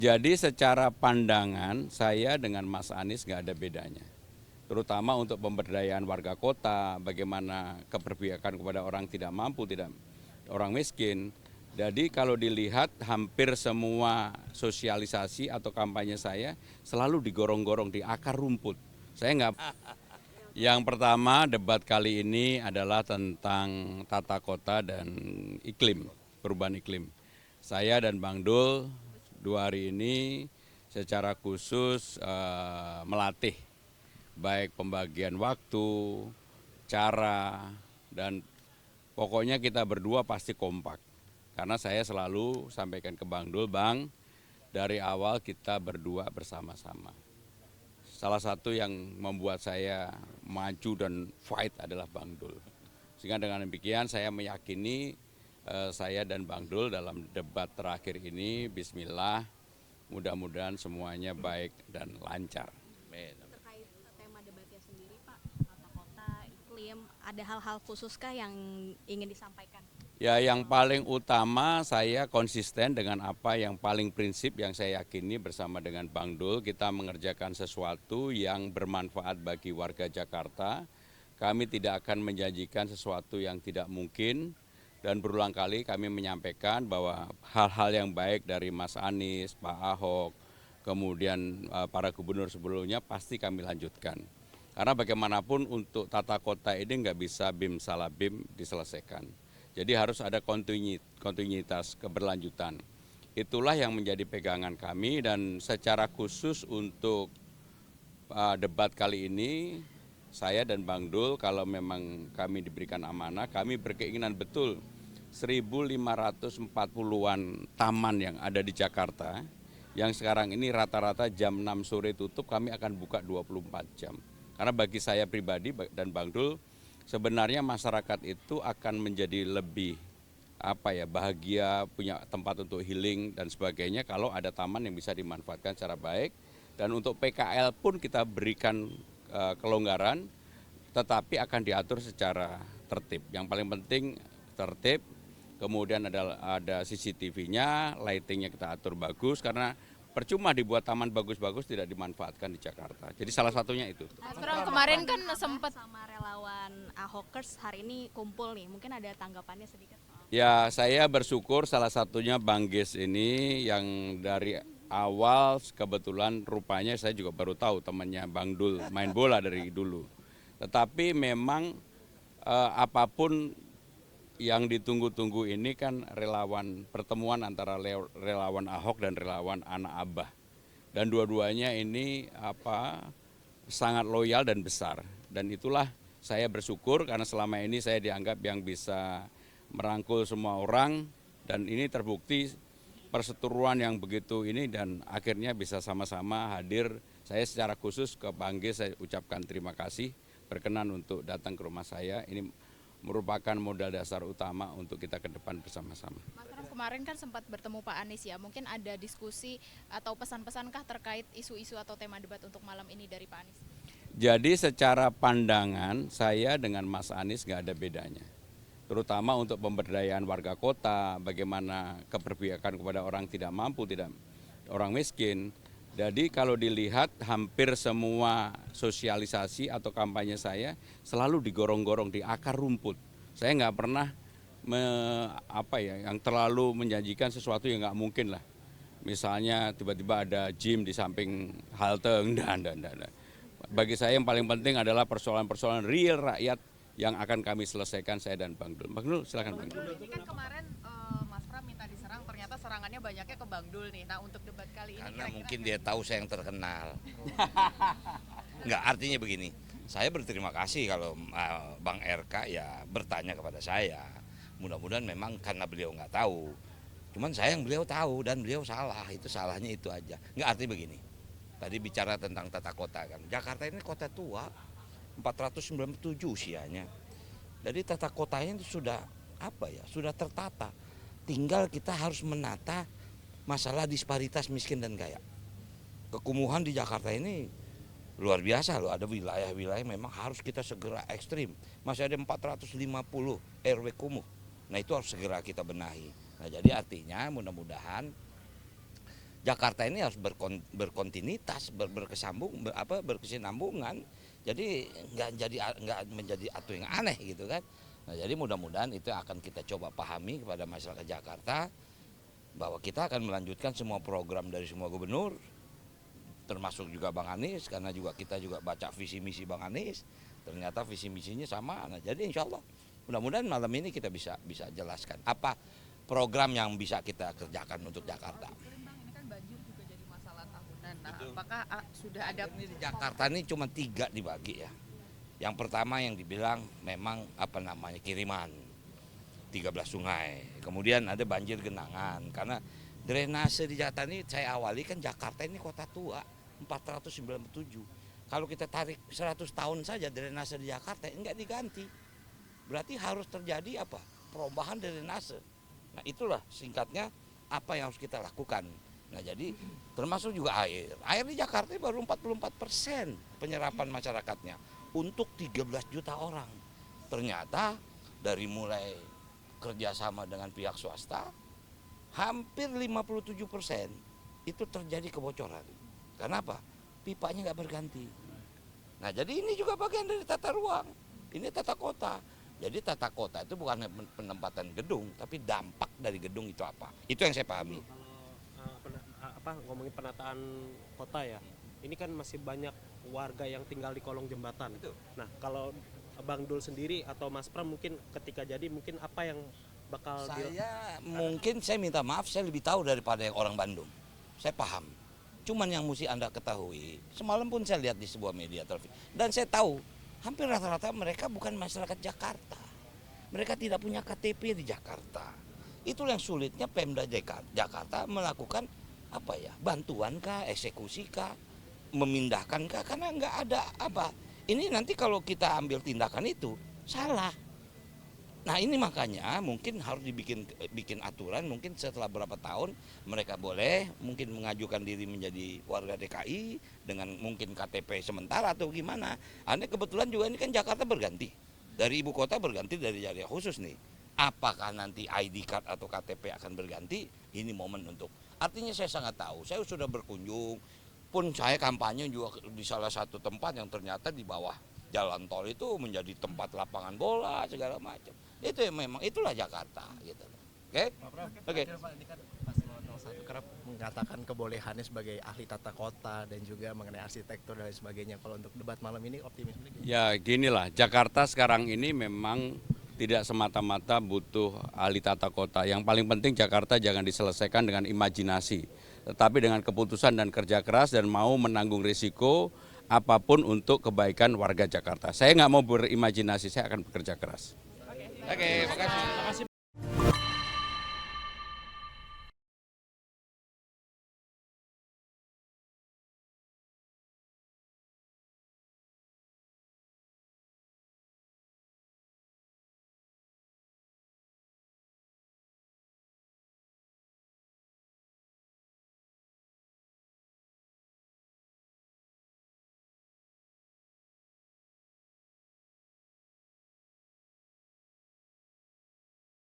Jadi secara pandangan saya dengan Mas Anies nggak ada bedanya. Terutama untuk pemberdayaan warga kota, bagaimana keberpihakan kepada orang tidak mampu, tidak orang miskin. Jadi kalau dilihat hampir semua sosialisasi atau kampanye saya selalu digorong-gorong di akar rumput. Saya nggak. Yang pertama debat kali ini adalah tentang tata kota dan iklim, perubahan iklim. Saya dan Bang Dul 2 hari ini secara khusus melatih baik pembagian waktu, cara, dan pokoknya kita berdua pasti kompak. Karena saya selalu sampaikan ke Bang Dul, Bang, dari awal kita berdua bersama-sama. Salah satu yang membuat saya maju dan fight adalah Bang Dul. Sehingga dengan demikian saya meyakini saya dan Bang Dul dalam debat terakhir ini, bismillah, mudah-mudahan semuanya baik dan lancar. Terkait tema debatnya sendiri Pak, tata kota, iklim, ada hal-hal khususkah yang ingin disampaikan? Ya, yang paling utama saya konsisten dengan apa yang paling prinsip yang saya yakini bersama dengan Bang Dul, kita mengerjakan sesuatu yang bermanfaat bagi warga Jakarta. Kami tidak akan menjanjikan sesuatu yang tidak mungkin dan berulang kali kami menyampaikan bahwa hal-hal yang baik dari Mas Anies, Pak Ahok, kemudian para gubernur sebelumnya pasti kami lanjutkan. Karena bagaimanapun untuk tata kota ini nggak bisa bim salah bim diselesaikan. Jadi harus ada kontinuitas keberlanjutan. Itulah yang menjadi pegangan kami dan secara khusus untuk debat kali ini saya dan Bang Dul kalau memang kami diberikan amanah, kami berkeinginan betul 1.540-an taman yang ada di Jakarta yang sekarang ini rata-rata jam 6 sore tutup, kami akan buka 24 jam. Karena bagi saya pribadi dan Bang Dul, sebenarnya masyarakat itu akan menjadi lebih bahagia, punya tempat untuk healing dan sebagainya kalau ada taman yang bisa dimanfaatkan secara baik. Dan untuk PKL pun kita berikan kelonggaran, tetapi akan diatur secara tertib. Yang paling penting tertib, kemudian ada CCTV-nya, lighting-nya kita atur bagus karena percuma dibuat taman bagus-bagus tidak dimanfaatkan di Jakarta. Jadi salah satunya itu. Mas Pram kemarin kan sempat sama relawan Ahokers hari ini kumpul nih, mungkin ada tanggapannya sedikit. Ya, saya bersyukur salah satunya Bang Ges ini yang dari awal kebetulan rupanya saya juga baru tahu temannya Bang Dul main bola dari dulu. Tetapi memang apapun yang ditunggu-tunggu ini kan relawan pertemuan antara relawan Ahok dan relawan anak Abah. Dan dua-duanya ini sangat loyal dan besar. Dan itulah saya bersyukur karena selama ini saya dianggap yang bisa merangkul semua orang dan ini terbukti perseteruan yang begitu ini dan akhirnya bisa sama-sama hadir. Saya secara khusus ke Bang G saya ucapkan terima kasih berkenan untuk datang ke rumah saya. Ini merupakan modal dasar utama untuk kita ke depan bersama-sama. Mas Pram kemarin kan sempat bertemu Pak Anies ya, mungkin ada diskusi atau pesan-pesankah terkait isu-isu atau tema debat untuk malam ini dari Pak Anies? Jadi secara pandangan saya dengan Mas Anies nggak ada bedanya. Terutama untuk pemberdayaan warga kota, bagaimana keberpihakan kepada orang tidak mampu, tidak orang miskin. Jadi kalau dilihat hampir semua sosialisasi atau kampanye saya selalu digorong-gorong di akar rumput. Saya nggak pernah yang terlalu menjanjikan sesuatu yang nggak mungkin lah. Misalnya tiba-tiba ada gym di samping halte, enggak. Bagi saya yang paling penting adalah persoalan-persoalan real rakyat yang akan kami selesaikan saya dan Bang Dul. Bang Dul silakan Bang Dul. Ini kan kemarin Mas Pram minta diserang, ternyata serangannya banyaknya ke Bang Dul nih. Nah untuk debat kali ini Karena kira-kira mungkin dia tahu saya yang terkenal. Enggak, artinya begini, saya berterima kasih kalau Bang RK ya bertanya kepada saya. Mudah-mudahan memang karena beliau nggak tahu. Cuman saya yang beliau tahu dan beliau salah, itu salahnya itu aja. Enggak, artinya begini, tadi bicara tentang tata kota kan. Jakarta ini kota tua, 497 usianya. Jadi tata kotanya itu sudah sudah tertata. Tinggal kita harus menata masalah disparitas miskin dan kaya. Kekumuhan di Jakarta ini luar biasa loh, ada wilayah-wilayah memang harus kita segera ekstrim. Masih ada 450 RW kumuh. Nah itu harus segera kita benahi. Nah jadi artinya mudah-mudahan Jakarta ini harus berkontinuitas, berkesinambungan. Jadi nggak menjadi atu yang aneh gitu kan. Nah, jadi mudah-mudahan itu akan kita coba pahami kepada masyarakat Jakarta bahwa kita akan melanjutkan semua program dari semua gubernur, termasuk juga Bang Anies, karena kita juga baca visi misi Bang Anies, ternyata visi misinya sama. Nah, jadi insya Allah mudah-mudahan malam ini kita bisa jelaskan apa program yang bisa kita kerjakan untuk Jakarta. Ini kan banjir juga jadi masalah tahunan. Nah, apakah sudah ada Ini di Jakarta ini cuma 3 dibagi ya. Yang pertama yang dibilang memang kiriman 13 sungai. Kemudian ada banjir genangan karena drainase di Jakarta ini saya awali kan Jakarta ini kota tua 497. Kalau kita tarik 100 tahun saja drainase di Jakarta enggak diganti. Berarti harus terjadi perubahan drainase. Nah, itulah singkatnya apa yang harus kita lakukan. Nah, jadi termasuk juga air. Air di Jakarta baru 44% penyerapan masyarakatnya untuk 13 juta orang. Ternyata dari mulai kerjasama dengan pihak swasta, hampir 57% itu terjadi kebocoran. Kenapa? Pipanya nggak berganti. Nah, jadi ini juga bagian dari tata ruang. Ini tata kota. Jadi tata kota itu bukan penempatan gedung, tapi dampak dari gedung itu apa? Itu yang saya pahami. Ngomongin penataan kota ya, ini kan masih banyak warga yang tinggal di kolong jembatan. Nah, kalau Bang Dul sendiri atau Mas Pram mungkin ketika jadi mungkin apa yang bakal saya minta maaf, saya lebih tahu daripada yang orang Bandung. Saya paham. Cuman yang mesti Anda ketahui, semalam pun saya lihat di sebuah media televisi dan saya tahu hampir rata-rata mereka bukan masyarakat Jakarta. Mereka tidak punya KTP di Jakarta. Itulah yang sulitnya Pemda Jakarta melakukan bantuan kah, eksekusi kah, memindahkan kah, karena nggak ada Ini nanti kalau kita ambil tindakan itu salah. Nah, ini makanya mungkin harus bikin aturan, mungkin setelah berapa tahun mereka boleh mungkin mengajukan diri menjadi warga DKI dengan mungkin KTP sementara atau gimana. Anda kebetulan juga ini kan Jakarta berganti. Dari ibu kota berganti dari daerah khusus nih. Apakah nanti ID card atau KTP akan berganti? Ini momen untuk. Artinya saya sangat tahu, saya sudah berkunjung, pun saya kampanye juga di salah satu tempat yang ternyata di bawah jalan tol itu menjadi tempat lapangan bola segala macam. Itu yang memang itulah Jakarta gitu. Oke? Oke. Ini kan paslon 01 kerap mengatakan kebolehannya sebagai ahli tata kota dan juga mengenai arsitektur dan lain sebagainya. Kalau untuk debat malam ini optimisme gimana? Ya ginilah, Jakarta sekarang ini memang tidak semata-mata butuh ahli tata kota. Yang paling penting Jakarta jangan diselesaikan dengan imajinasi, tetapi dengan keputusan dan kerja keras dan mau menanggung risiko apapun untuk kebaikan warga Jakarta. Saya nggak mau berimajinasi, saya akan bekerja keras. Oke, makasih.